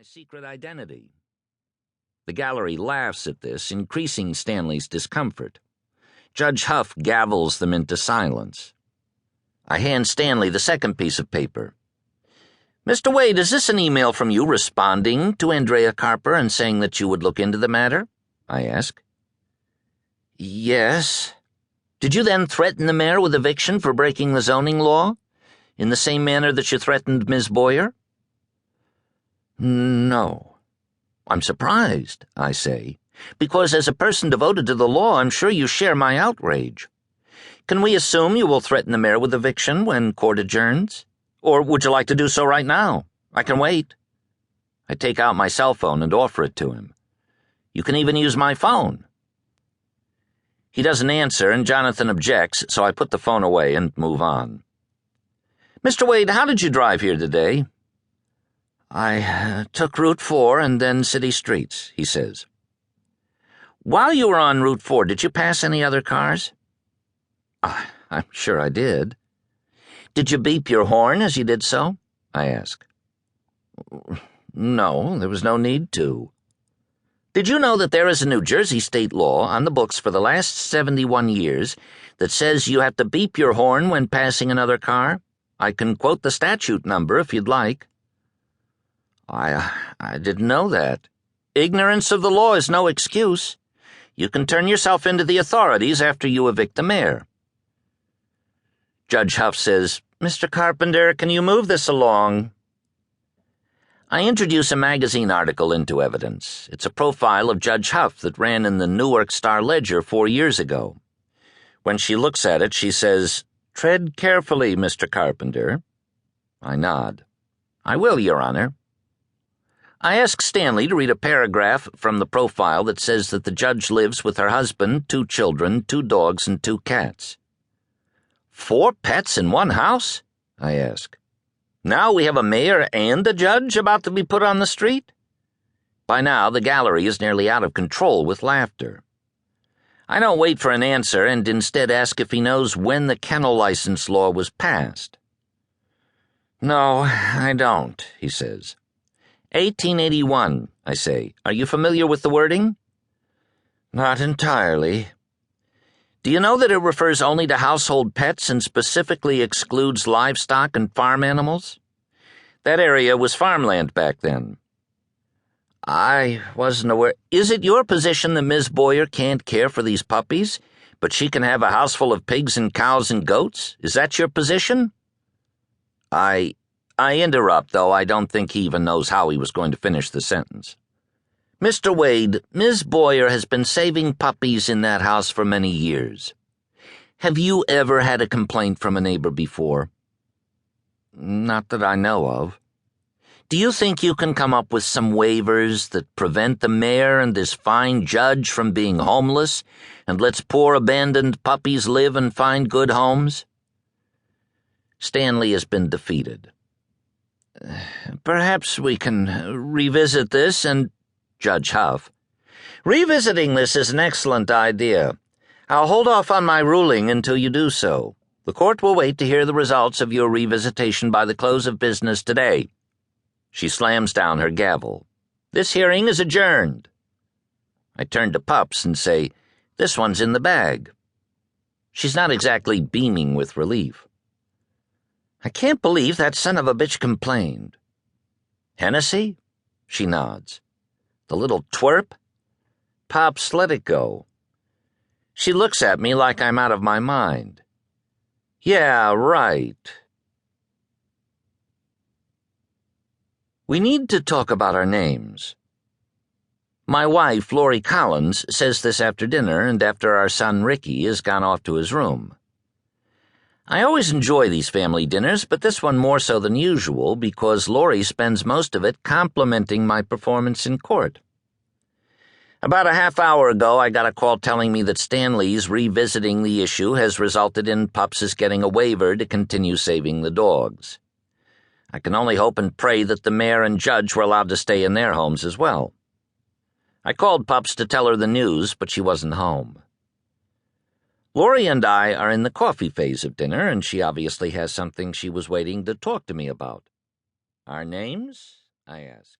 my secret identity. The gallery laughs at this, increasing Stanley's discomfort. Judge Huff gavels them into silence. I hand Stanley the second piece of paper. Mr. Wade, is this an email from you responding to Andrea Carper and saying that you would look into the matter? I ask. Yes. Did you then threaten the mayor with eviction for breaking the zoning law, in the same manner that you threatened Ms. Boyer? No. I'm surprised, I say, because as a person devoted to the law, I'm sure you share my outrage. Can we assume you will threaten the mayor with eviction when court adjourns? Or would you like to do so right now? I can wait. I take out my cell phone and offer it to him. You can even use my phone. He doesn't answer, and Jonathan objects, so I put the phone away and move on. Mr. Wade, how did you drive here today? I took Route 4 and then city streets, he says. While you were on Route 4, did you pass any other cars? I'm sure I did. Did you beep your horn as you did so? I ask. No, there was no need to. Did you know that there is a New Jersey state law on the books for the last 71 years that says you have to beep your horn when passing another car? I can quote the statute number if you'd like. I didn't know that. Ignorance of the law is no excuse. You can turn yourself into the authorities after you evict the mayor. Judge Huff says, Mr. Carpenter, can you move this along? I introduce a magazine article into evidence. It's a profile of Judge Huff that ran in the Newark Star-Ledger 4 years ago. When she looks at it, she says, Tread carefully, Mr. Carpenter. I nod. I will, Your Honor. I ask Stanley to read a paragraph from the profile that says that the judge lives with her husband, 2 children, 2 dogs, and 2 cats. 4 pets in one house? I ask. Now we have a mayor and a judge about to be put on the street? By now, the gallery is nearly out of control with laughter. I don't wait for an answer and instead ask if he knows when the kennel license law was passed. No, I don't, he says. 1881, I say. Are you familiar with the wording? Not entirely. Do you know that it refers only to household pets and specifically excludes livestock and farm animals? That area was farmland back then. I wasn't aware. Is it your position that Ms. Boyer can't care for these puppies, but she can have a house full of pigs and cows and goats? Is that your position? I interrupt, though I don't think he even knows how he was going to finish the sentence. Mr. Wade, Ms. Boyer has been saving puppies in that house for many years. Have you ever had a complaint from a neighbor before? Not that I know of. Do you think you can come up with some waivers that prevent the mayor and this fine judge from being homeless and lets poor abandoned puppies live and find good homes? Stanley has been defeated. Perhaps we can revisit this and... Judge Huff. Revisiting this is an excellent idea. I'll hold off on my ruling until you do so. The court will wait to hear the results of your revisitation by the close of business today. She slams down her gavel. This hearing is adjourned. I turn to Pups and say, This one's in the bag. She's not exactly beaming with relief. I can't believe that son of a bitch complained. Hennessey? She nods. The little twerp? Pops, let it go. She looks at me like I'm out of my mind. Yeah, right. We need to talk about our names. My wife, Lori Collins, says this after dinner and after our son Ricky has gone off to his room. I always enjoy these family dinners, but this one more so than usual because Lori spends most of it complimenting my performance in court. About a half hour ago, I got a call telling me that Stanley's revisiting the issue has resulted in Pups' getting a waiver to continue saving the dogs. I can only hope and pray that the mayor and judge were allowed to stay in their homes as well. I called Pups to tell her the news, but she wasn't home. Lori and I are in the coffee phase of dinner, and she obviously has something she was waiting to talk to me about. Our names? I ask.